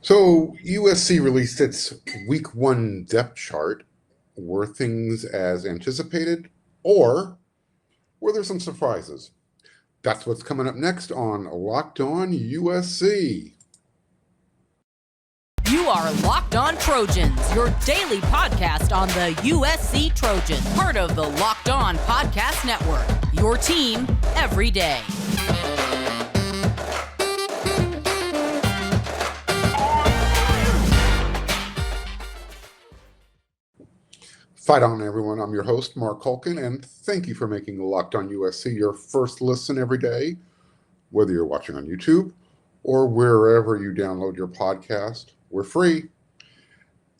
So USC released its Week 1 depth chart. Were things as anticipated, or were there some surprises? That's what's coming up next on Locked On USC. You are Locked On Trojans, your daily podcast on the USC Trojans, part of the Locked On Podcast Network, your team every day. Fight on, everyone. I'm your host, Mark Culkin, and thank you for making Locked On USC your first listen every day, whether you're watching on YouTube or wherever you download your podcast. We're free,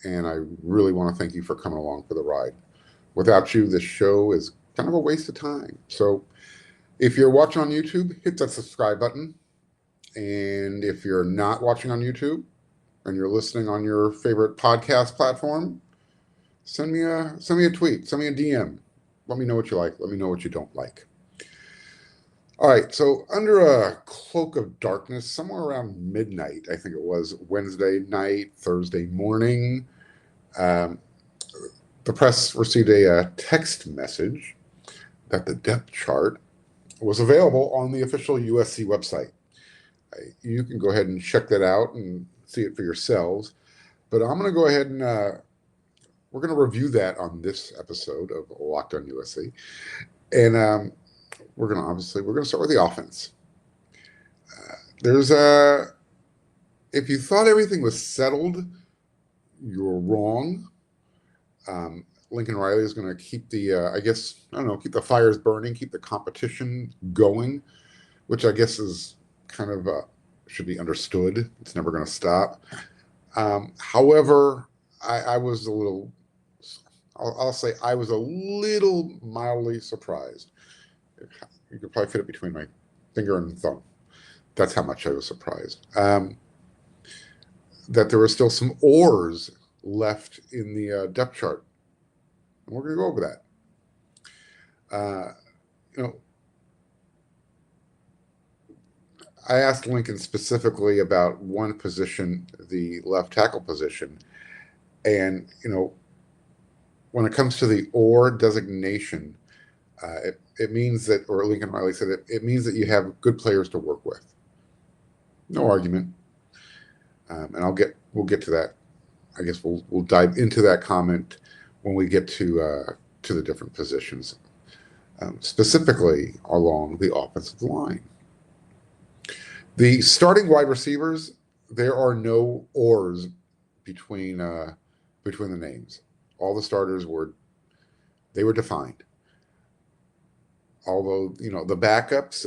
and I really want to thank you for coming along for the ride. Without you, this show is kind of a waste of time. So if you're watching on YouTube, hit that subscribe button. And if you're not watching on YouTube and you're listening on your favorite podcast platform, send me a tweet, send me a DM. Let me know what you like. Let me know what you don't like. All right, so under a cloak of darkness, somewhere around midnight, I think it was Wednesday night, Thursday morning, the press received a text message that the depth chart was available on the official USC website. You can go ahead and check that out and see it for yourselves. But I'm going to go ahead and we're going to review that on this episode of Locked On USC. And we're going to start with the offense. If you thought everything was settled, you're wrong. Lincoln Riley is going to keep keep the fires burning, keep the competition going, which I guess is kind of should be understood. It's never going to stop. However, I was a little mildly surprised. You could probably fit it between my finger and thumb. That's how much I was surprised. That there were still some oars left in the depth chart. And we're going to go over that. I asked Lincoln specifically about one position, the left tackle position. And, when it comes to the or designation, it means that, or Lincoln Riley said it means that you have good players to work with. No argument. And we'll get to that. I guess we'll dive into that comment when we get to the different positions, specifically along the offensive line. The starting wide receivers, there are no ors between the names. All the starters were defined. Although, the backups,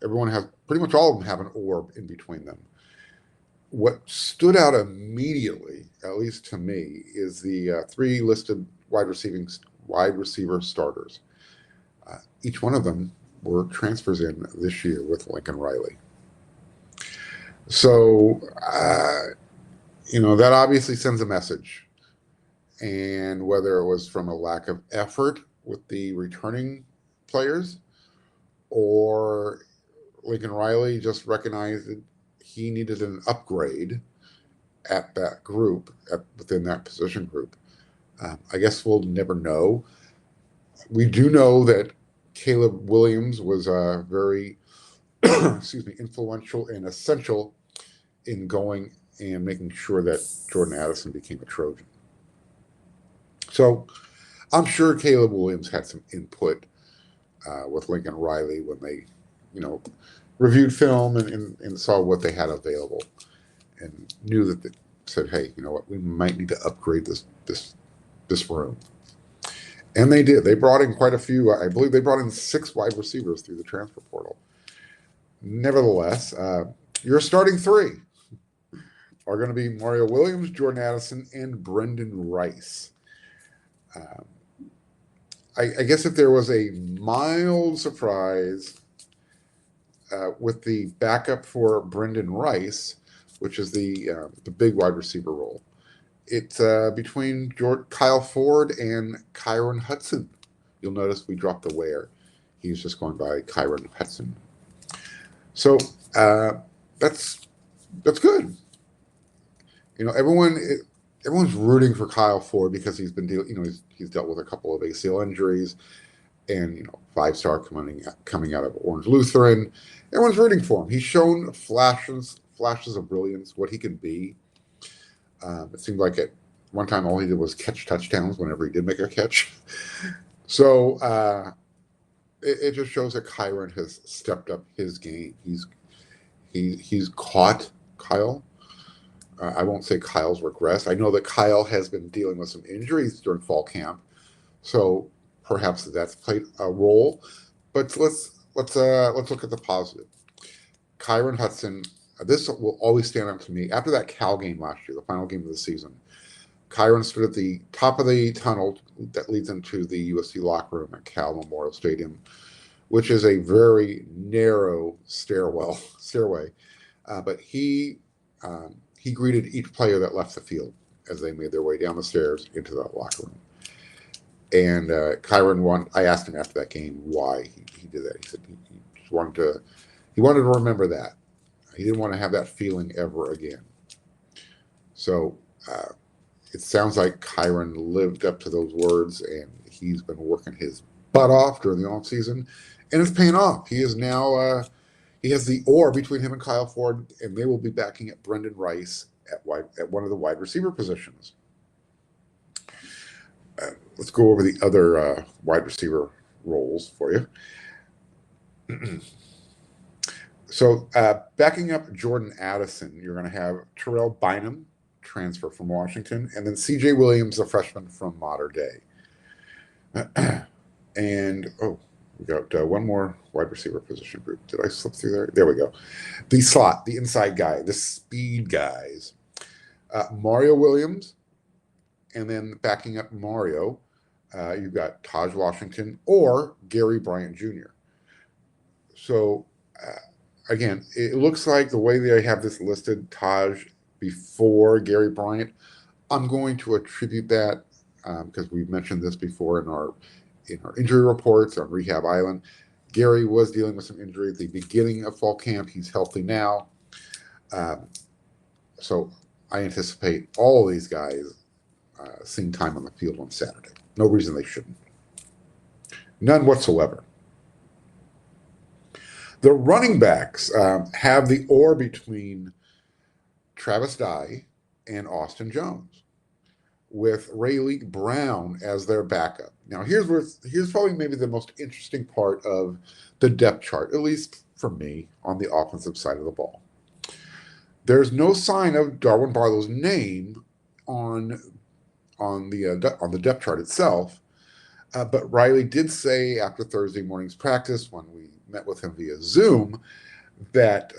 pretty much all of them have an or in between them. What stood out immediately, at least to me, is the three listed wide receiver starters. Each one of them were transfers in this year with Lincoln Riley. So, that obviously sends a message. And whether it was from a lack of effort with the returning players, or Lincoln Riley just recognized that he needed an upgrade at that group, within that position group. I guess we'll never know. We do know that Caleb Williams was very influential and essential in going and making sure that Jordan Addison became a Trojan. So I'm sure Caleb Williams had some input with Lincoln Riley when they, reviewed film and saw what they had available, and knew that they said, hey, you know what, we might need to upgrade this room. And they did. They brought in quite a few. I believe they brought in 6 wide receivers through the transfer portal. Nevertheless, your starting 3 are going to be Mario Williams, Jordan Addison, and Brendan Rice. I guess if there was a mild surprise with the backup for Brendan Rice, which is the big wide receiver role, it's between Kyle Ford and Kyron Hudson. You'll notice we dropped the where. He's just going by Kyron Hudson. So that's That's good. Everyone's rooting for Kyle Ford because he's been he's dealt with a couple of ACL injuries, and 5-star coming out of Orange Lutheran. Everyone's rooting for him. He's shown flashes of brilliance, what he can be. It seemed like at one time all he did was catch touchdowns whenever he did make a catch. So it just shows that Kyron has stepped up his game. He's caught Kyle. I won't say Kyle's regressed. I know that Kyle has been dealing with some injuries during fall camp, so perhaps that's played a role. But let's look at the positive. Kyron Hudson. This will always stand out to me. After that Cal game last year, the final game of the season, Kyron stood at the top of the tunnel that leads into the USC locker room at Cal Memorial Stadium, which is a very narrow stairway. But he greeted each player that left the field as they made their way down the stairs into that locker room. And Kyron I asked him after that game why he did that. He said he just wanted to remember that. He didn't want to have that feeling ever again. So it sounds like Kyron lived up to those words, and he's been working his butt off during the offseason, and it's paying off. He is now he has the oar between him and Kyle Ford, and they will be backing up Brendan Rice at one of the wide receiver positions. Let's go over the other wide receiver roles for you. So backing up Jordan Addison, you're going to have Terrell Bynum, transfer from Washington, and then C.J. Williams, a freshman from Mater Dei. And, we got one more wide receiver position group. Did I slip through there? There we go. The slot, the inside guy, the speed guys. Mario Williams, and then backing up Mario, you've got Taj Washington or Gary Bryant Jr. So, again, it looks like the way they have this listed, Taj before Gary Bryant, I'm going to attribute that because we've mentioned this before in our injury reports on Rehab Island. Gary was dealing with some injury at the beginning of fall camp. He's healthy now. So I anticipate all of these guys seeing time on the field on Saturday. No reason they shouldn't. None whatsoever. The running backs have the oar between Travis Dye and Austin Jones, with Rayleigh Brown as their backup. Now, here's probably maybe the most interesting part of the depth chart, at least for me, on the offensive side of the ball. There's no sign of Darwin Barlow's name on the depth chart itself, but Riley did say after Thursday morning's practice, when we met with him via Zoom, that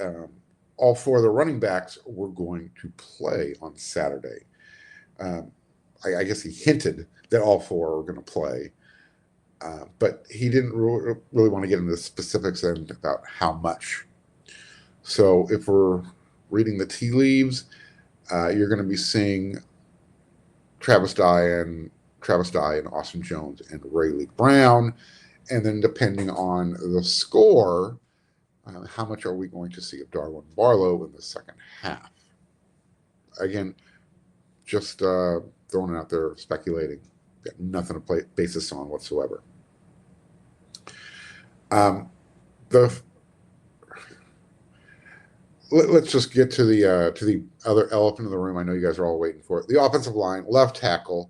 all four of the running backs were going to play on Saturday. I guess he hinted that all four were going to play, but he didn't really want to get into the specifics and about how much. So if we're reading the tea leaves, you're going to be seeing Travis Dye and Austin Jones and Rayleigh Brown, and then depending on the score, how much are we going to see of Darwin Barlow in the second half? Again, just throwing it out there, speculating. Got nothing to play basis on whatsoever. Let's just get to the other elephant in the room. I know you guys are all waiting for it. The offensive line, left tackle.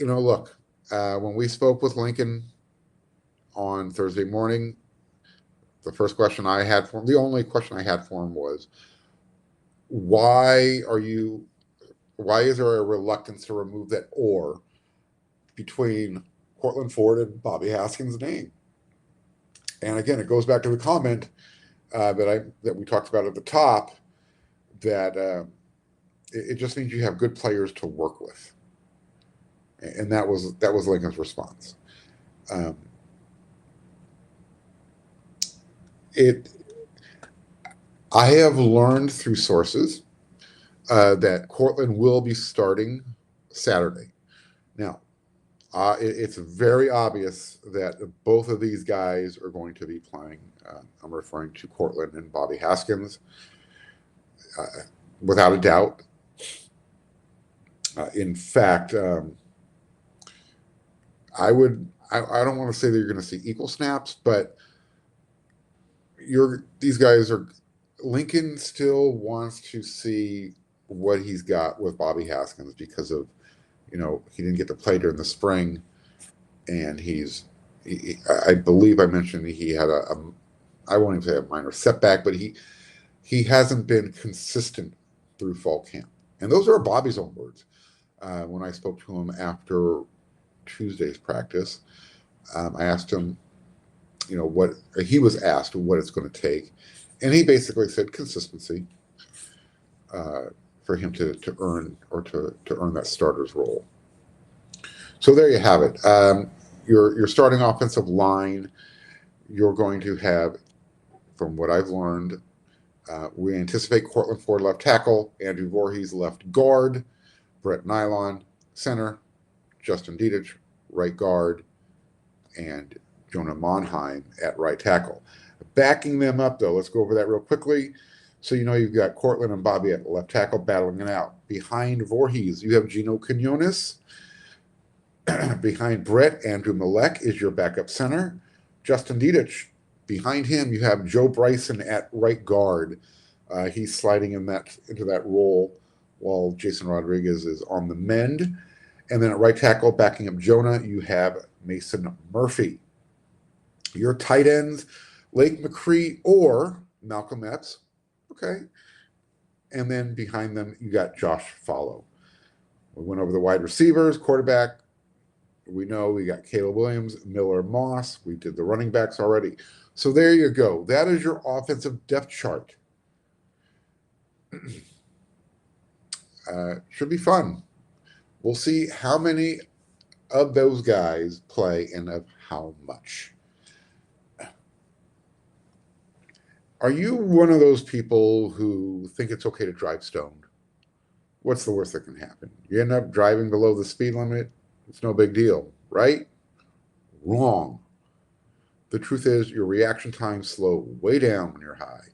Look, when we spoke with Lincoln on Thursday morning, the only question I had for him was, why is there a reluctance to remove that oar between Courtland Ford and Bobby Haskins' name? And again, it goes back to the comment that we talked about at the top, that it just means you have good players to work with, and that was Lincoln's response. I have learned through sources that Courtland will be starting Saturday. Now, it's very obvious that both of these guys are going to be playing. I'm referring to Courtland and Bobby Haskins. without a doubt. In fact, I don't want to say that you're going to see equal snaps, but these guys are. Lincoln still wants to see what he's got with Bobby Haskins because of, he didn't get to play during the spring, and I believe I mentioned he had I won't even say a minor setback, but he hasn't been consistent through fall camp. And those are Bobby's own words. When I spoke to him after Tuesday's practice, I asked him, what he was asked what it's going to take. And he basically said consistency for him to earn or to earn that starter's role. So there you have it. Your starting offensive line, you're going to have, from what I've learned, we anticipate Courtland Ford left tackle, Andrew Voorhees left guard, Brett Nylon center, Justin Dietich right guard, and Jonah Monheim at right tackle. Backing them up, though, let's go over that real quickly. So you've got Courtland and Bobby at left tackle battling it out. Behind Voorhees, you have Gino Quinones. Behind Brett, Andrew Malek is your backup center. Justin Dietich. Behind him, you have Joe Bryson at right guard. He's sliding into that role while Jason Rodriguez is on the mend. And then at right tackle, backing up Jonah, you have Mason Murphy. Your tight ends, Lake McCree or Malcolm Epps. Okay. And then behind them, you got Josh Follow. We went over the wide receivers, quarterback. We know we got Caleb Williams, Miller Moss. We did the running backs already. So there you go. That is your offensive depth chart. Should be fun. We'll see how many of those guys play and of how much. Are you one of those people who think it's okay to drive stoned? What's the worst that can happen? You end up driving below the speed limit. It's no big deal, right? Wrong. The truth is your reaction times slow way down when you're high.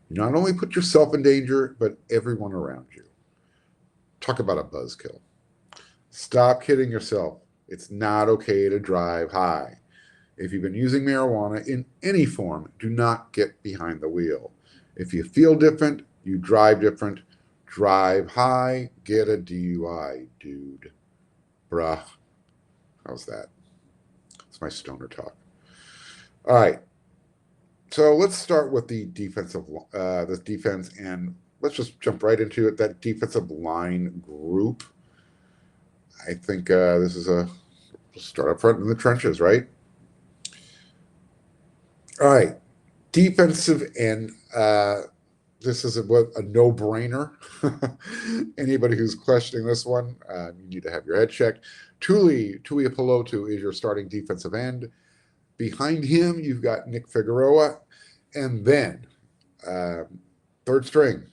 You not only put yourself in danger, but everyone around you. Talk about a buzzkill. Stop kidding yourself. It's not okay to drive high. If you've been using marijuana in any form, do not get behind the wheel. If you feel different, you drive different. Drive high, get a DUI, dude. Bruh. How's that? It's my stoner talk. All right. So let's start with the defense, and let's just jump right into it. That defensive line group. I think this is start up front in the trenches, right? All right. Defensive end. This is a no-brainer. Anybody who's questioning this one, you need to have your head checked. Tuli Pelotu is your starting defensive end. Behind him, you've got Nick Figueroa. And then, third string,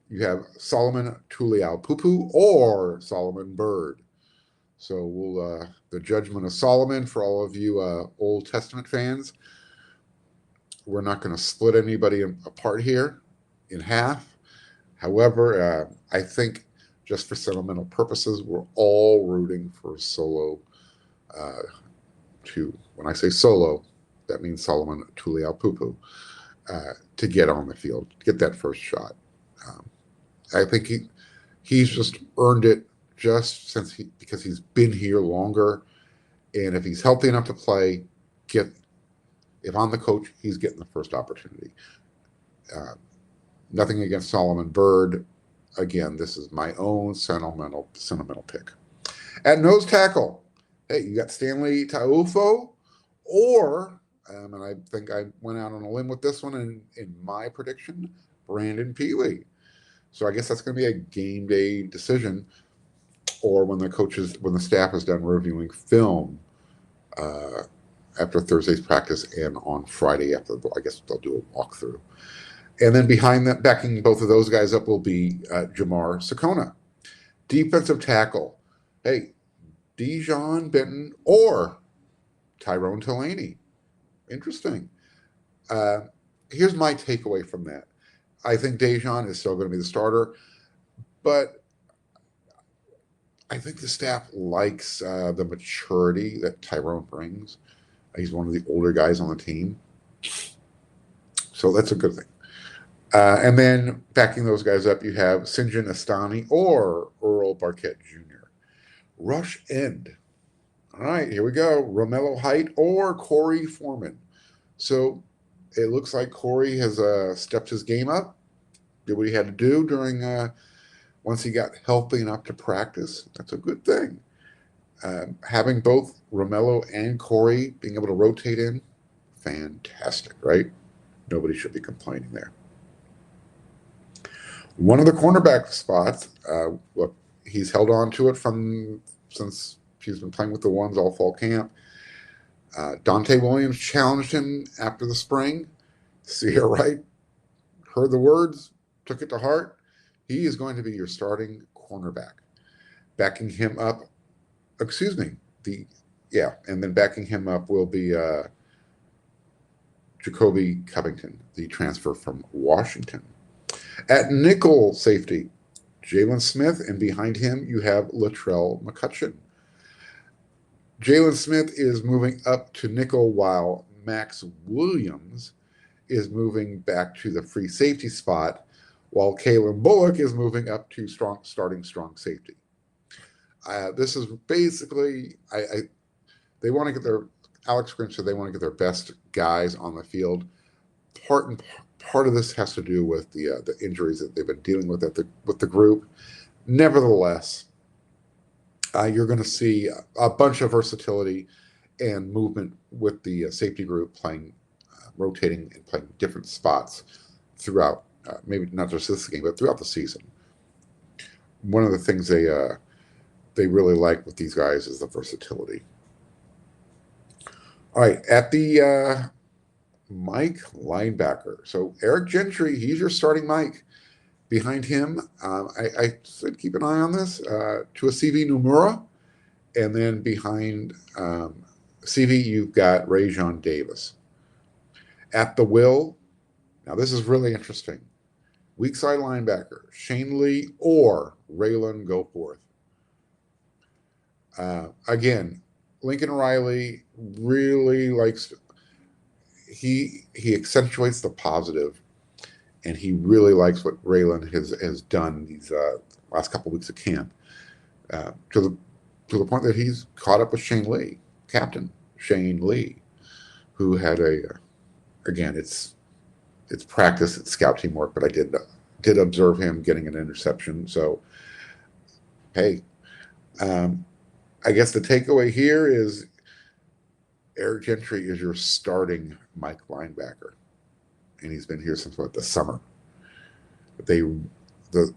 you have Solomon Tuliaupupu or Solomon Byrd. So the judgment of Solomon for all of you Old Testament fans. We're not going to split anybody apart here in half. However, I think just for sentimental purposes, we're all rooting for Solo when I say Solo, that means Solomon Tuliaupupu, to get on the field, get that first shot. I think he's just earned it just because he's been here longer, and if he's healthy enough to play, if I'm the coach, he's getting the first opportunity. Nothing against Solomon Byrd. Again, this is my own sentimental pick. At nose tackle, hey, you got Stanley Taufo, or, and I think I went out on a limb with this one in my prediction, Brandon Peely. So I guess that's going to be a game day decision, or when the staff is done reviewing film after Thursday's practice and on Friday I guess they'll do a walkthrough. And then behind that, backing both of those guys up will be Jamar Sakona. Defensive tackle, hey, Dijon Benton or Tyrone Taleni. Interesting. Here's my takeaway from that. I think DeJohn is still going to be the starter, but I think the staff likes the maturity that Tyrone brings. He's one of the older guys on the team, so that's a good thing. And then backing those guys up, you have Sinjin Astani or Earl Barquette Jr. Rush end. All right, here we go. Romello Height or Corey Foreman. So it looks like Corey has stepped his game up, did what he had to do during once he got healthy enough to practice. That's a good thing. Having both Romello and Corey being able to rotate in, fantastic, right? Nobody should be complaining there. One of the cornerback spots, look, he's held on to it since he's been playing with the ones all fall camp. Dante Williams challenged him after the spring. Sierra Wright heard the words, took it to heart. He is going to be your starting cornerback. Backing him up, and then backing him up will be Jacoby Covington, the transfer from Washington. At nickel safety, Jalen Smith, and behind him you have Latrell McCutcheon. Jalen Smith is moving up to nickel while Max Williams is moving back to the free safety spot, while Kalen Bullock is moving up to starting strong safety. This is basically, they want to get Alex Grinch said they want to get their best guys on the field. Part of this has to do with the injuries that they've been dealing with with the group. Nevertheless, you're going to see a bunch of versatility and movement with the safety group rotating and playing different spots throughout, maybe not just this game, but throughout the season. One of the things they really like with these guys is the versatility. All right, at the Mike linebacker. So Eric Gentry, he's your starting Mike. Behind him, I said keep an eye on this, to a CV Nomura. And then behind CV, you've got Rajon Davis. At the will, now this is really interesting. Weak side linebacker, Shane Lee or Raylan Goforth. Again, Lincoln Riley really likes, he accentuates the positive, and he really likes what Raylan has done these last couple of weeks of camp, to the point that he's caught up with Shane Lee, Captain Shane Lee, who had again, it's practice, it's scout teamwork, but I did observe him getting an interception. So, hey, I guess the takeaway here is Eric Gentry is your starting Mike linebacker, and he's been here since the summer. The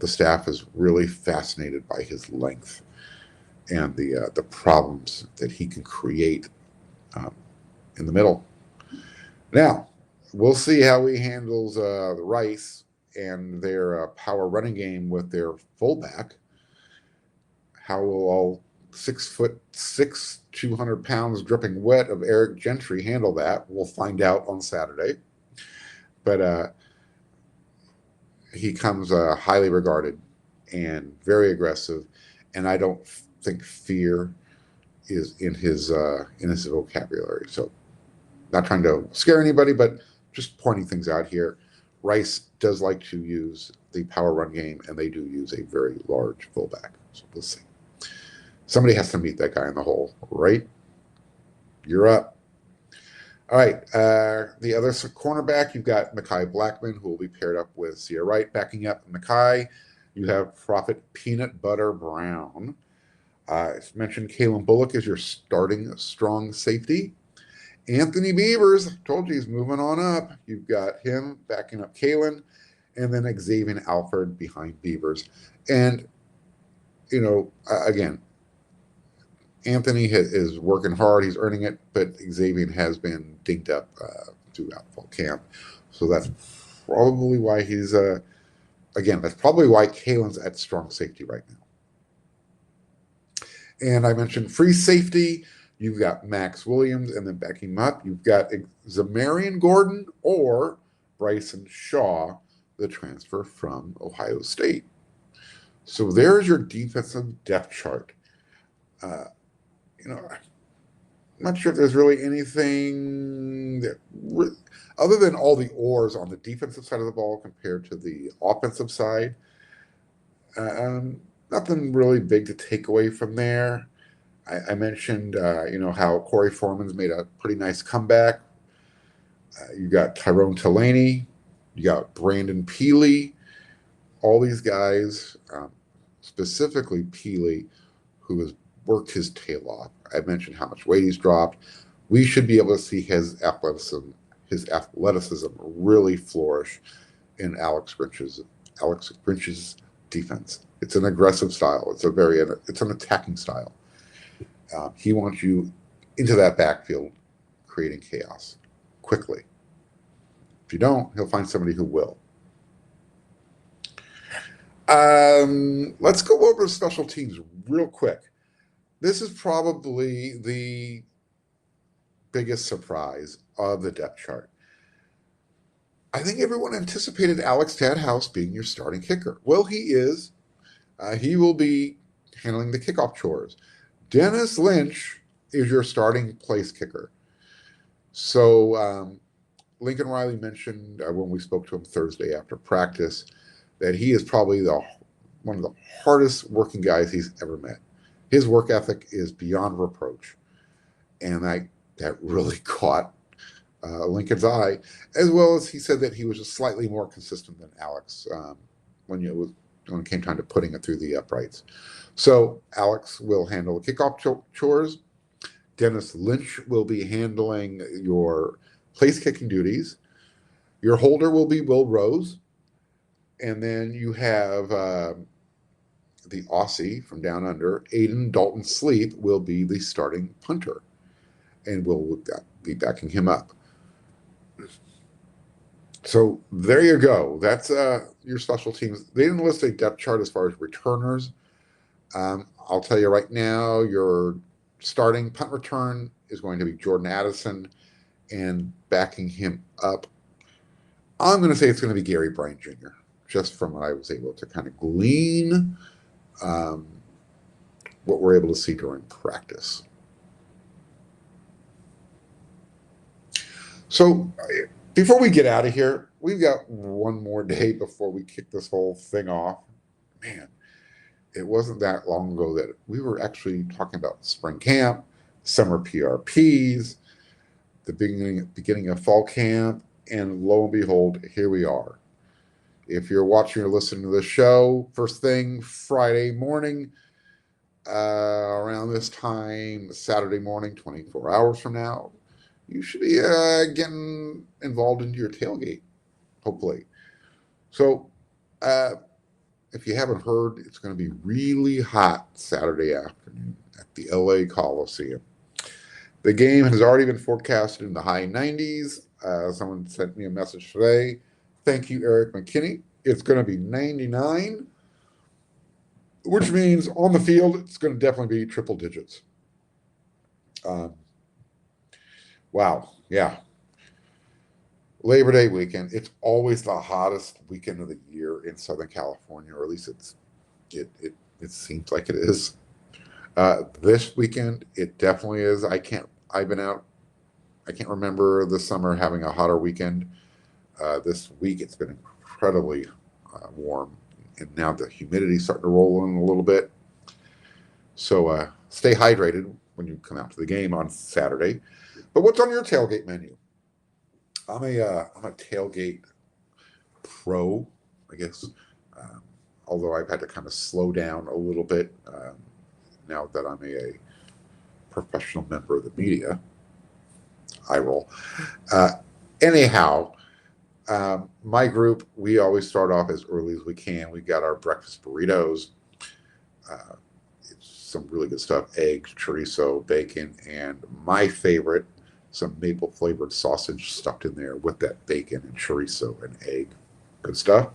staff is really fascinated by his length and the problems that he can create in the middle. Now, we'll see how he handles the Rice and their power running game with their fullback. How will all 6'6", 200 pounds dripping wet of Eric Gentry handle that? We'll find out on Saturday. But he comes highly regarded and very aggressive, and I don't think fear is in his vocabulary. So, not trying to scare anybody, but just pointing things out here. Rice does like to use the power run game, and they do use a very large fullback. So we'll see. Somebody has to meet that guy in the hole, right? You're up. All right. The other cornerback, you've got Mekhi Blackman, who will be paired up with Sierra Wright. Backing up Mekhi, you have Prophet Peanut Butter Brown. As mentioned, Kalen Bullock is your starting strong safety. Anthony Beavers, told you he's moving on up. You've got him backing up Kalen, and then Xavier Alford behind Beavers. And, again, Anthony is working hard. He's earning it, but Xavier has been dinged up throughout fall camp. So that's probably why he's, that's probably why Kalen's at strong safety right now. And I mentioned free safety. You've got Max Williams, and then backing him up, you've got Zamarian Gordon or Bryson Shaw, the transfer from Ohio State. So there's your defensive depth chart. I'm not sure if there's really anything that, other than all the oars on the defensive side of the ball compared to the offensive side, nothing really big to take away from there. I mentioned, how Corey Foreman's made a pretty nice comeback. You got Tyrone Tallaney, you got Brandon Peely, all these guys, specifically Peely, who has worked his tail off. I mentioned how much weight he's dropped. We should be able to see his athleticism really flourish in Alex Grinch's defense. It's an aggressive style. It's an attacking style. He wants you into that backfield, creating chaos quickly. If you don't, he'll find somebody who will. Let's go over the special teams real quick. This is probably the biggest surprise of the depth chart. I think everyone anticipated Alex Tadhouse being your starting kicker. Well, he is. He will be handling the kickoff chores. Dennis Lynch is your starting place kicker. So Lincoln Riley mentioned when we spoke to him Thursday after practice that he is probably one of the hardest working guys he's ever met. His work ethic is beyond reproach. And that really caught Lincoln's eye, as well as he said that he was just slightly more consistent than Alex when it came time to putting it through the uprights. So Alex will handle the kickoff chores. Dennis Lynch will be handling your place kicking duties. Your holder will be Will Rose. And then you have the Aussie from down under, Aiden Dalton Sleep, will be the starting punter. And we'll be backing him up. So there you go. That's your special teams. They didn't list a depth chart as far as returners. I'll tell you right now, your starting punt return is going to be Jordan Addison, and backing him up, I'm going to say it's going to be Gary Bryant Jr., just from what I was able to kind of glean, what we're able to see during practice. So before we get out of here, we've got one more day before we kick this whole thing off. Man, it wasn't that long ago that we were actually talking about spring camp, summer PRPs, the beginning of fall camp, and lo and behold, here we are. If you're watching or listening to this show, first thing Friday morning, around this time, Saturday morning, 24 hours from now, you should be getting involved into your tailgate, hopefully. So if you haven't heard, it's going to be really hot Saturday afternoon at the LA Coliseum. The game has already been forecasted in the high 90s. Someone sent me a message today. Thank you, Eric McKinney. It's going to be 99, which means on the field, it's going to definitely be triple digits. Wow. Yeah. Labor Day weekend. It's always the hottest weekend of the year in Southern California, or at least it seems like it is. This weekend, it definitely is. I can't remember this summer having a hotter weekend. This week, it's been incredibly warm, and now the humidity's starting to roll in a little bit. So stay hydrated when you come out to the game on Saturday. But what's on your tailgate menu? I'm a tailgate pro, I guess. Although I've had to kind of slow down a little bit now that I'm a professional member of the media. I roll. Anyhow, my group, we always start off as early as we can. We got our breakfast burritos. It's some really good stuff: eggs, chorizo, bacon, and my favorite, some maple flavored sausage stuffed in there with that bacon and chorizo and egg. Good stuff.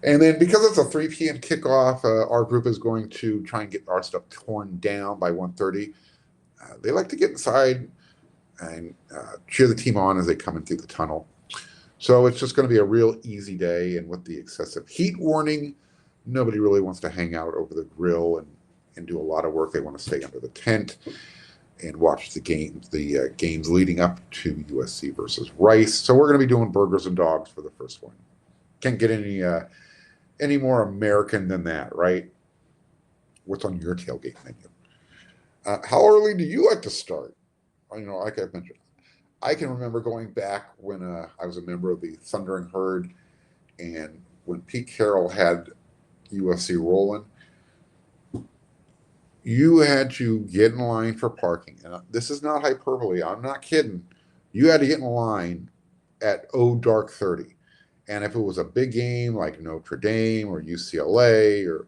And then because it's a 3 p.m. kickoff, our group is going to try and get our stuff torn down by 1:30. They like to get inside and cheer the team on as they come in through the tunnel. So it's just going to be a real easy day. And with the excessive heat warning, nobody really wants to hang out over the grill and do a lot of work. They want to stay under the tent and watch the games leading up to USC versus Rice. So we're going to be doing burgers and dogs for the first one. Can't get any more American than that, right? What's on your tailgate menu? How early do you like to start? Like I mentioned, I can remember going back when I was a member of the Thundering Herd, and when Pete Carroll had USC rolling, you had to get in line for parking. And this is not hyperbole. I'm not kidding. You had to get in line at dark 30. And if it was a big game like Notre Dame or UCLA or,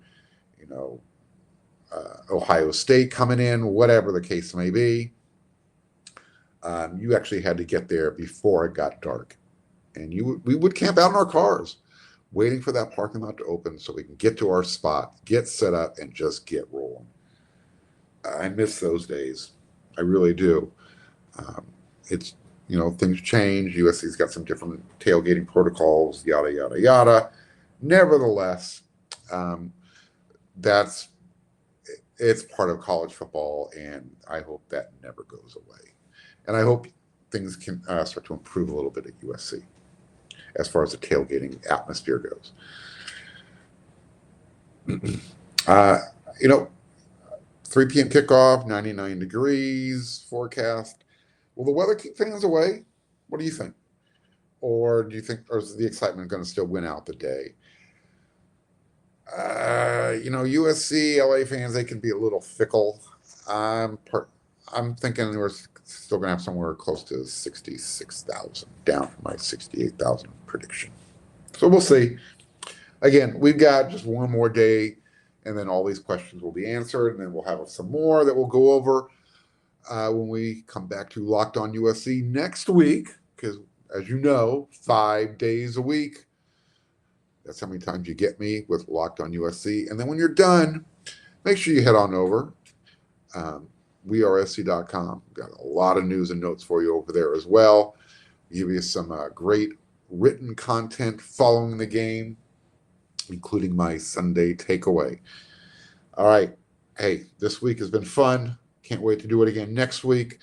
Ohio State coming in, whatever the case may be, you actually had to get there before it got dark. And we would camp out in our cars waiting for that parking lot to open so we can get to our spot, get set up, and just get rolling. I miss those days. I really do. It's, things change. USC's got some different tailgating protocols, yada, yada, yada. Nevertheless, it's part of college football, and I hope that never goes away. And I hope things can start to improve a little bit at USC as far as the tailgating atmosphere goes. 3 p.m. kickoff, 99 degrees forecast. Will the weather keep fans away? What do you think? Or is the excitement going to still win out the day? USC, LA fans, they can be a little fickle. I'm thinking we're still going to have somewhere close to 66,000, down from my 68,000 prediction. So we'll see. Again, we've got just one more day, and then all these questions will be answered, and then we'll have some more that we'll go over when we come back to Locked On USC next week, because, as you know, 5 days a week. That's how many times you get me with Locked On USC. And then when you're done, make sure you head on over. WeAreSC.com. Got a lot of news and notes for you over there as well. Give you some great written content following the game, including my Sunday takeaway. All right. Hey, this week has been fun. Can't wait to do it again next week.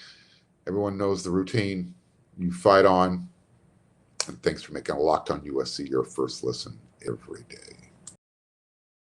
Everyone knows the routine. You fight on. And thanks for making Locked On USC your first listen every day.